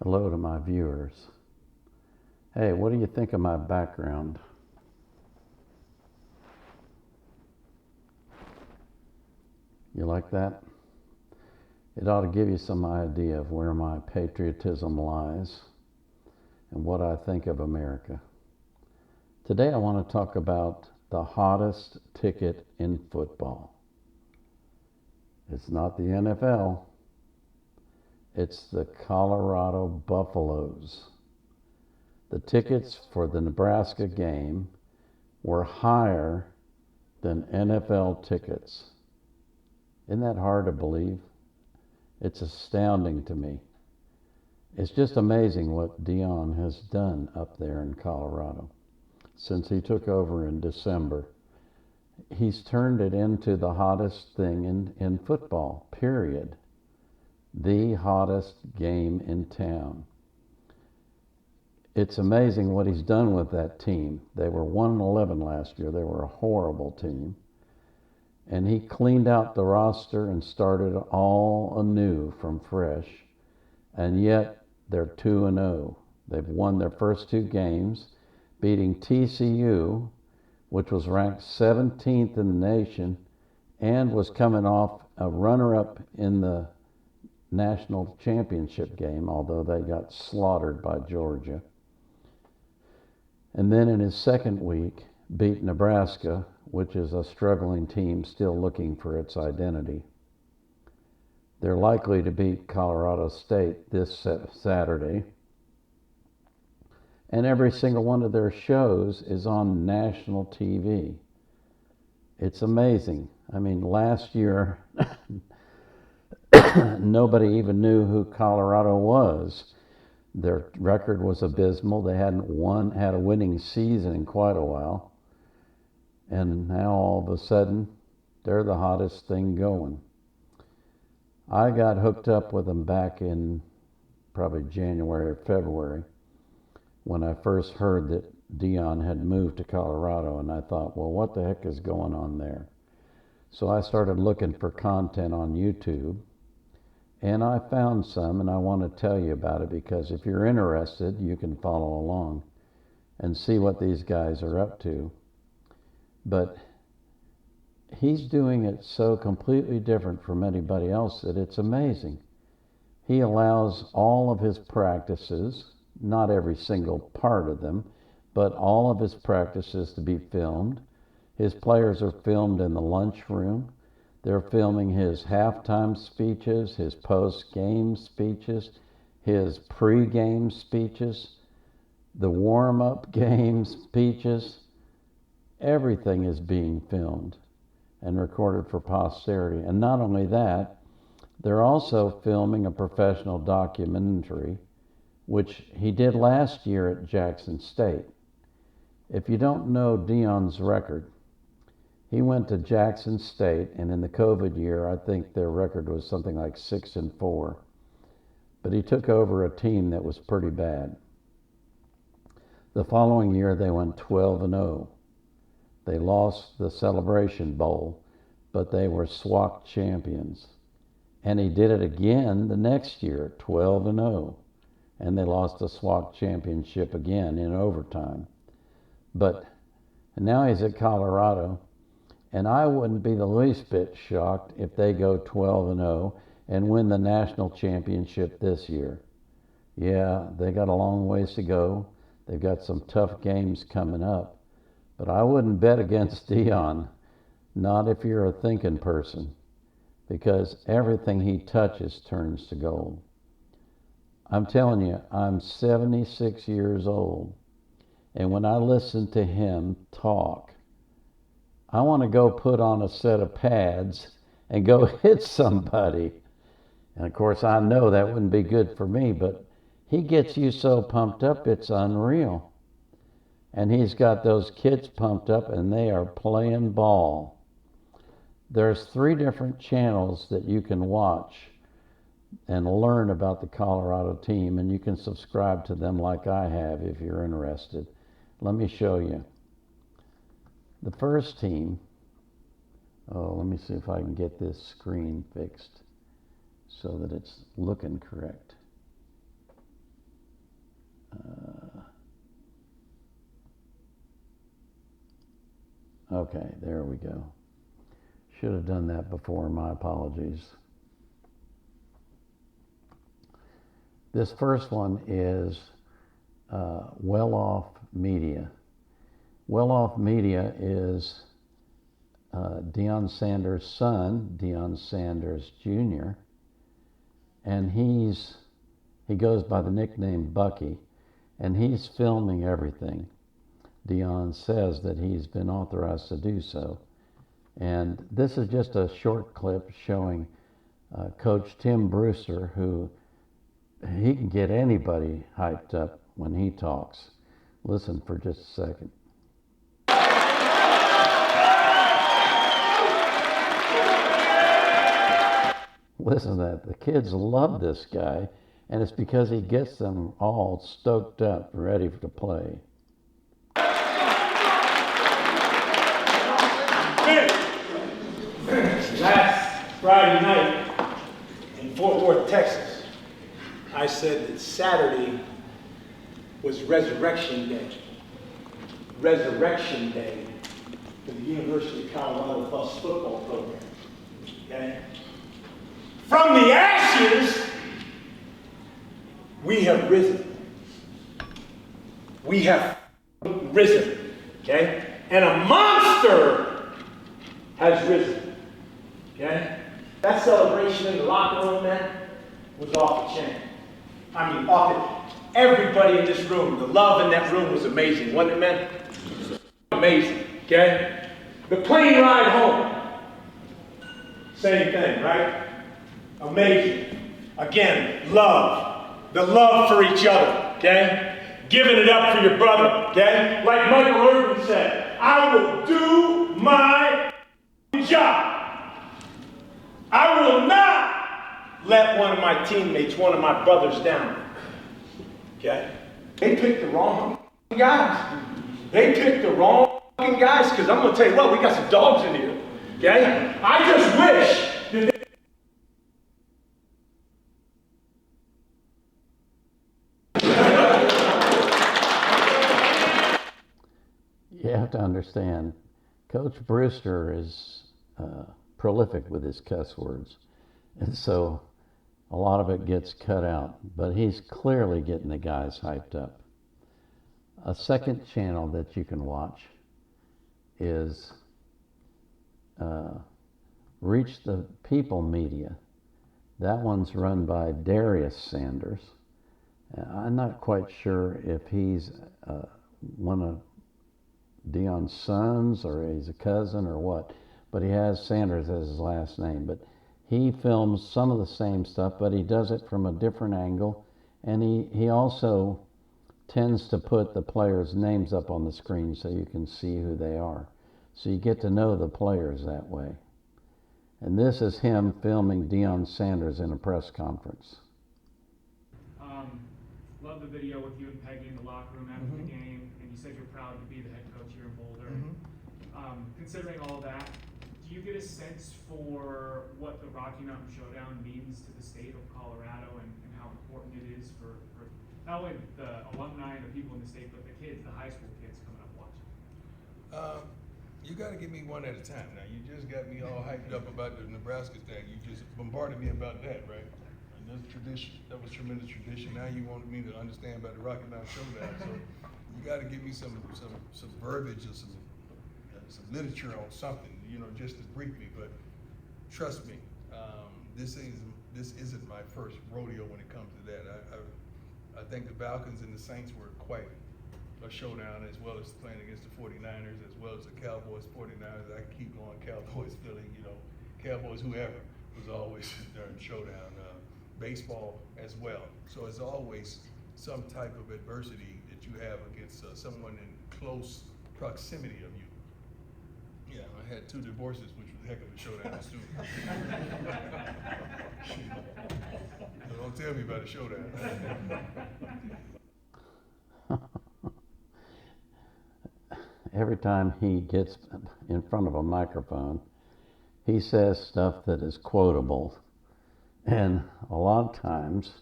Hello to my viewers. Hey, what do you think of my background? You like that? It ought to give you some idea of where my patriotism lies and what I think of America. Today I want to talk about the hottest ticket in football. It's not the NFL. It's the Colorado Buffaloes. The tickets for the Nebraska game were higher than NFL tickets. Isn't that hard to believe? It's astounding to me. It's just amazing what Dion has done up there in Colorado since he took over in December. He's turned it into the hottest thing in football, period. The hottest game in town. It's amazing what he's done with that team. They were 1-11 last year. They were a horrible team. And he cleaned out the roster and started all anew from fresh. And yet they're 2-0. They've won their first two games, beating TCU, which was ranked 17th in the nation and was coming off a runner-up in the national championship game, although they got slaughtered by Georgia. And then in his second week, beat Nebraska, which is a struggling team still looking for its identity. They're likely to beat Colorado State this Saturday. And every single one of their shows is on national TV. It's amazing. I mean, last year, nobody even knew who Colorado was. Their record was abysmal. They hadn't had a winning season in quite a while. And now all of a sudden, they're the hottest thing going. I got hooked up with them back in probably January or February when I first heard that Dion had moved to Colorado, and I thought, well, what the heck is going on there? So I started looking for content on YouTube, and I found some, and I want to tell you about it because if you're interested, you can follow along and see what these guys are up to. But he's doing it so completely different from anybody else that it's amazing. He allows all of his practices, not every single part of them, but all of his practices to be filmed. His players are filmed in the lunchroom. They're filming his halftime speeches, his post-game speeches, his pre-game speeches, the warm-up game speeches. Everything is being filmed and recorded for posterity. And not only that, they're also filming a professional documentary, which he did last year at Jackson State. If you don't know Dion's record, he went to Jackson State, and in the COVID year, I think their record was something like 6-4. But he took over a team that was pretty bad. The following year, they went 12-0. They lost the Celebration Bowl, but they were SWAC champions. And he did it again the next year, 12-0. And they lost the SWAC championship again in overtime. But now he's at Colorado, and I wouldn't be the least bit shocked if they go 12-0 and win the national championship this year. Yeah, they got a long ways to go. They've got some tough games coming up. But I wouldn't bet against Dion, not if you're a thinking person, because everything he touches turns to gold. I'm telling you, I'm 76 years old, and when I listen to him talk, I want to go put on a set of pads and go hit somebody. And of course, I know that wouldn't be good for me, but he gets you so pumped up, it's unreal. And he's got those kids pumped up, and they are playing ball. There's 3 different channels that you can watch and learn about the Colorado team, and you can subscribe to them like I have if you're interested. Let me show you. The first team, let me see if I can get this screen fixed so that it's looking correct. Okay, there we go. Should have done that before, my apologies. This first one is Well Off Media. Well Off Media is Deion Sanders' son, Deion Sanders Jr., and he goes by the nickname Bucky, and he's filming everything. Deion says that he's been authorized to do so. And this is just a short clip showing Coach Tim Brewster, who he can get anybody hyped up when he talks. Listen for just a second. Listen to that. The kids love this guy, and it's because he gets them all stoked up, ready to play. Last Friday night in Fort Worth, Texas, I said that Saturday was Resurrection Day. Resurrection Day for the University of Colorado Bus football program. Okay? From the ashes, we have risen. We have risen. Okay? And a monster has risen. Okay? That celebration in the locker room, man, was off the chain. I mean, off it. Everybody in this room, the love in that room was amazing, wasn't it, man? Amazing. Okay? The plane ride home, same thing, right? Amazing. Again, love. The love for each other, okay? Giving it up for your brother, okay? Like Michael Irvin said, I will do my job. I will not let one of my teammates, one of my brothers down, okay? They picked the wrong guys. They picked the wrong guys, because I'm going to tell you what, we got some dogs in here, okay? I just wish that they You have to understand, Coach Brewster is prolific with his cuss words, and so a lot of it gets cut out, but he's clearly getting the guys hyped up. A second channel that you can watch is Reach the People Media. That one's run by Darius Sanders. I'm not quite sure if he's one of Deion's sons or he's a cousin or what, but he has Sanders as his last name. But he films some of the same stuff, but he does it from a different angle, and he also tends to put the players' names up on the screen so you can see who they are. So you get to know the players that way. And this is him filming Deion Sanders in a press conference. Love the video with you and Peggy in the locker room after the game, and you said you're proud to be the head coach here in Boulder. Considering all that, do you get a sense for what the Rocky Mountain Showdown means to the state of Colorado and how important it is for not only the alumni and the people in the state, but the kids, the high school kids coming up watching? You got to give me one at a time. Now, you just got me all hyped up about the Nebraska thing. You just bombarded me about that, right? And that's tradition. That was tremendous tradition. Now you wanted me to understand about the Rocky Mountain Showdown. So you got to give me some verbiage or some literature on something, just to brief me. But trust me, this isn't my first rodeo when it comes to that. I think the Falcons and the Saints were quite a showdown, as well as playing against the 49ers, as well as the Cowboys, 49ers. I keep going Cowboys, Philly, Cowboys, whoever, was always during showdown. Baseball as well. So it's always some type of adversity that you have against someone in close proximity of you. Yeah, I had 2 divorces, which was a heck of a showdown too. So don't tell me about a showdown. Every time he gets in front of a microphone, he says stuff that is quotable. And a lot of times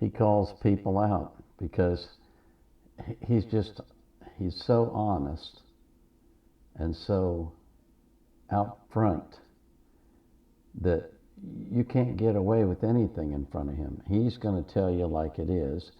he calls people out. because he's so honest and so out front that you can't get away with anything in front of him. He's going to tell you like it is,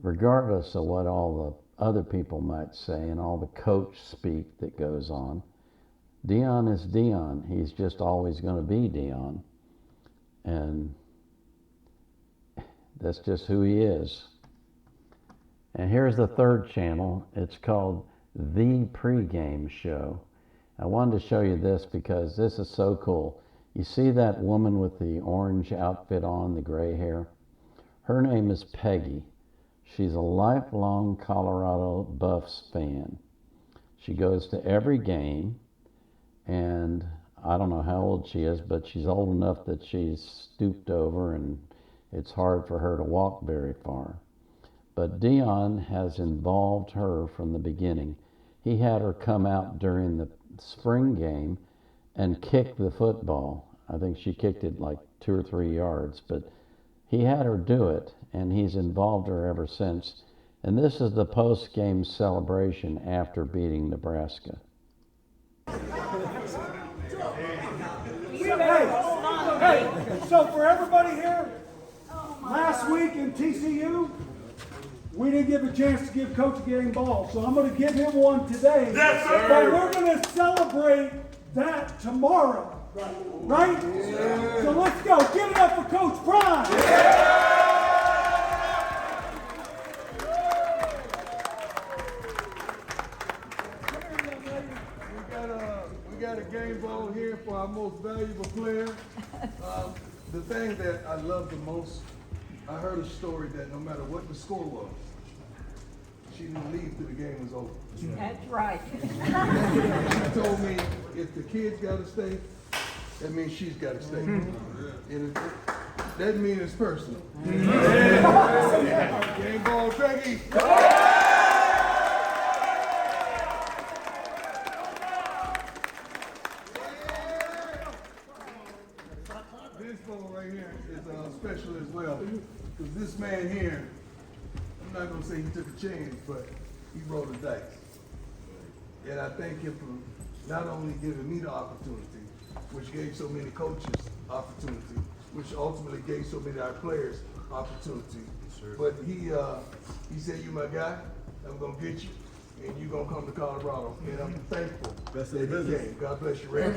regardless of what all the other people might say and all the coach speak that goes on. Deion is Deion. He's just always going to be Deion. And that's just who he is. And here's the third channel. It's called The Pregame Show. I wanted to show you this because this is so cool. You see that woman with the orange outfit on, the gray hair? Her name is Peggy. She's a lifelong Colorado Buffs fan. She goes to every game, and I don't know how old she is, but she's old enough that she's stooped over and it's hard for her to walk very far. But Deion has involved her from the beginning. He had her come out during the spring game and kick the football. I think she kicked it like 2 or 3 yards, but he had her do it, and he's involved her ever since. And this is the post-game celebration after beating Nebraska. Hey, so for everybody here, last week in TCU, we didn't give a chance to give Coach a game ball, so I'm going to give him one today. Yes, sir. But we're going to celebrate that tomorrow. Right? Yeah. So let's go. Give it up for Coach Prime. Yeah. We got a game ball here for our most valuable player. The thing that I love the most, I heard a story that no matter what the score was, she didn't leave till the game was over. That's right. She told me if the kids got to stay, that means she's got to stay. And that means it's personal. Game ball, Peggy. This ball right here is special as well. Because this man here, I'm not going to say he took a chance, but he rolled the dice. And I thank him for not only giving me the opportunity, which gave so many coaches opportunity, which ultimately gave so many of our players opportunity. But he said, "You my guy, I'm gonna get you, and you gonna come to Colorado." And I'm thankful that he came. God bless you, Ray.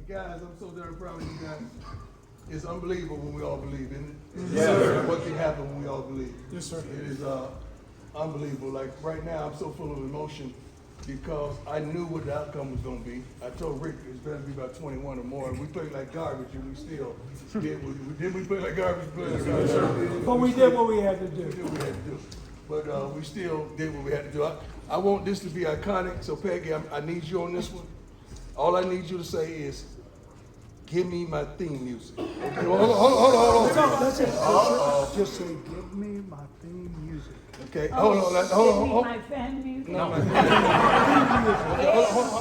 Guys, I'm so very proud of you guys. It's unbelievable when we all believe in it. Yes, what can happen when we all believe. Yes, sir. It is unbelievable. Like right now, I'm so full of emotion because I knew what the outcome was going to be. I told Rick it's better to be about 21 or more. We played like garbage, and we still did. We play like garbage. But we did what we had to do. We did what we had to do. But we still did what we had to do. I want this to be iconic. So Peggy, I need you on this one. All I need you to say is, "Give me my theme music." Okay, hold on. That's it. Just say, "Give me my theme music." Okay, hold on. My fan music. No,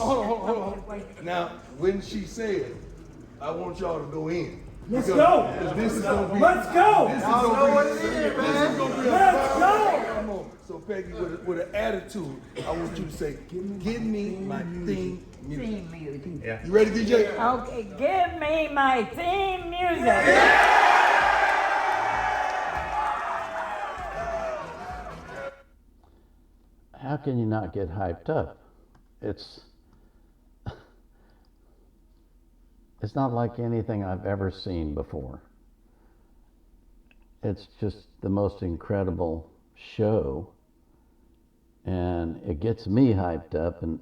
hold on. Now, when she said, I want y'all to go in. Let's go. This is gonna be. Let's go. This is gonna be. This is gonna be a Let's go. powerful moment. So Peggy, with an attitude, I want you to say, "Give me my theme music." Theme music. Yeah. You ready, DJ? Okay, give me my theme music. How can you not get hyped up? It's not like anything I've ever seen before. It's just the most incredible show, and it gets me hyped up. And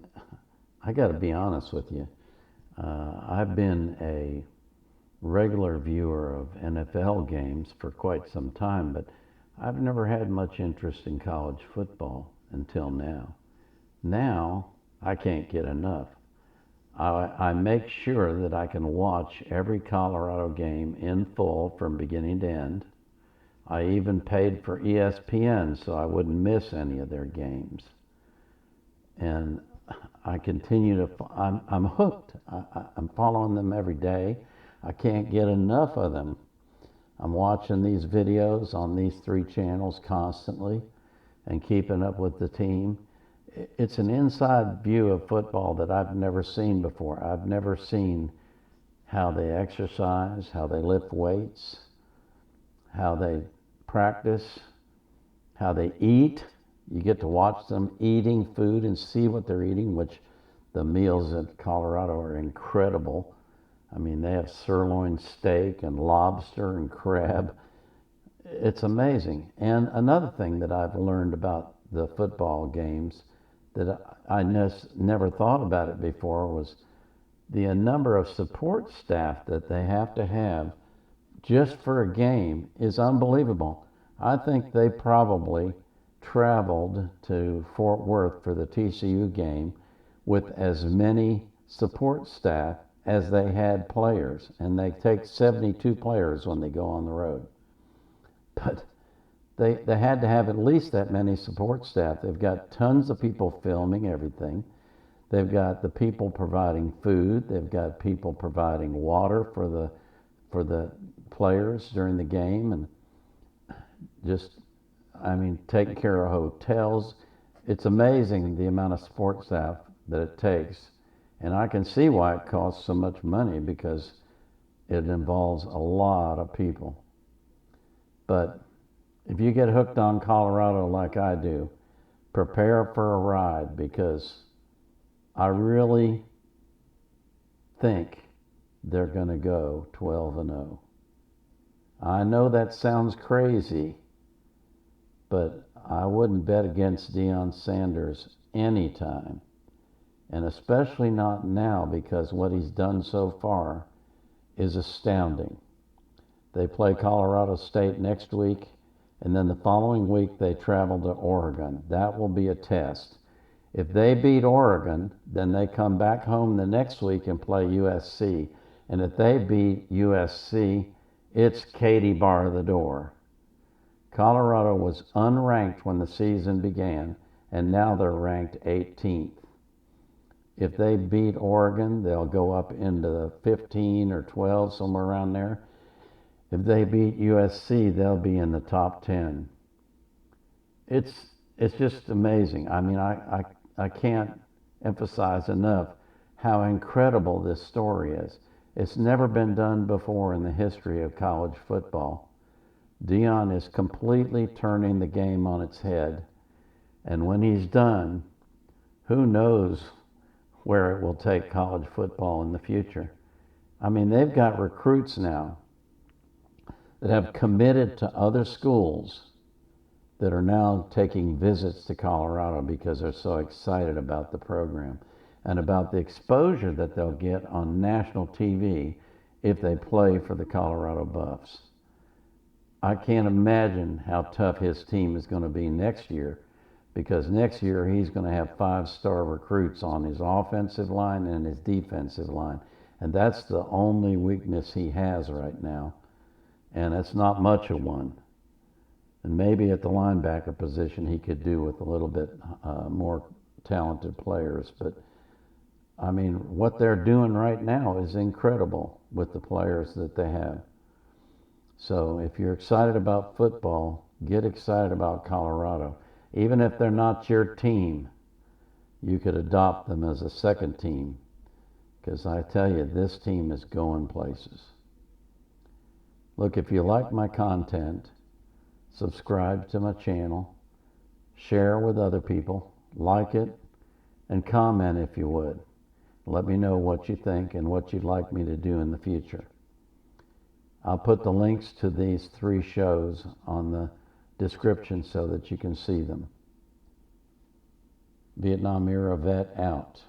I got to be honest with you, I've been a regular viewer of NFL games for quite some time, but I've never had much interest in college football until now. Now I can't get enough. I make sure that I can watch every Colorado game in full from beginning to end. I even paid for ESPN so I wouldn't miss any of their games. And I continue to, I'm hooked. I'm following them every day. I can't get enough of them. I'm watching these videos on these 3 channels constantly and keeping up with the team. It's an inside view of football that I've never seen before. I've never seen how they exercise, how they lift weights, how they practice, how they eat. You get to watch them eating food and see what they're eating, which the meals at Colorado are incredible. I mean, they have sirloin steak and lobster and crab. It's amazing. And another thing that I've learned about the football games that I never thought about it before was the number of support staff that they have to have just for a game is unbelievable. I think they probably traveled to Fort Worth for the TCU game with as many support staff as they had players, and they take 72 players when they go on the road. But they had to have at least that many support staff. They've got tons of people filming everything. They've got the people providing food. They've got people providing water for the players during the game, and just, I mean, taking care of hotels. It's amazing the amount of support staff that it takes. And I can see why it costs so much money, because it involves a lot of people. But if you get hooked on Colorado like I do, prepare for a ride, because I really think they're going to go 12-0. I know that sounds crazy, but I wouldn't bet against Deion Sanders anytime, and especially not now, because what he's done so far is astounding. They play Colorado State next week, and then the following week they travel to Oregon. That will be a test. If they beat Oregon, then they come back home the next week and play USC. And if they beat USC, it's Katie bar the door. Colorado was unranked when the season began, and now they're ranked 18th. If they beat Oregon, they'll go up into the 15 or 12, somewhere around there. If they beat USC, they'll be in the top 10. It's just amazing. I mean, I can't emphasize enough how incredible this story is. It's never been done before in the history of college football. Deion is completely turning the game on its head. And when he's done, who knows where it will take college football in the future. I mean, they've got recruits now that have committed to other schools that are now taking visits to Colorado because they're so excited about the program and about the exposure that they'll get on national TV if they play for the Colorado Buffs. I can't imagine how tough his team is going to be next year, because next year he's going to have 5-star recruits on his offensive line and his defensive line. And that's the only weakness he has right now. And it's not much of one. And maybe at the linebacker position he could do with a little bit more talented players. But I mean, what they're doing right now is incredible with the players that they have. So if you're excited about football, get excited about Colorado. Even if they're not your team, you could adopt them as a second team. Because I tell you, this team is going places. Look, if you like my content, subscribe to my channel, share with other people, like it, and comment if you would. Let me know what you think and what you'd like me to do in the future. I'll put the links to these 3 shows on the description so that you can see them. Vietnam Era Vet out.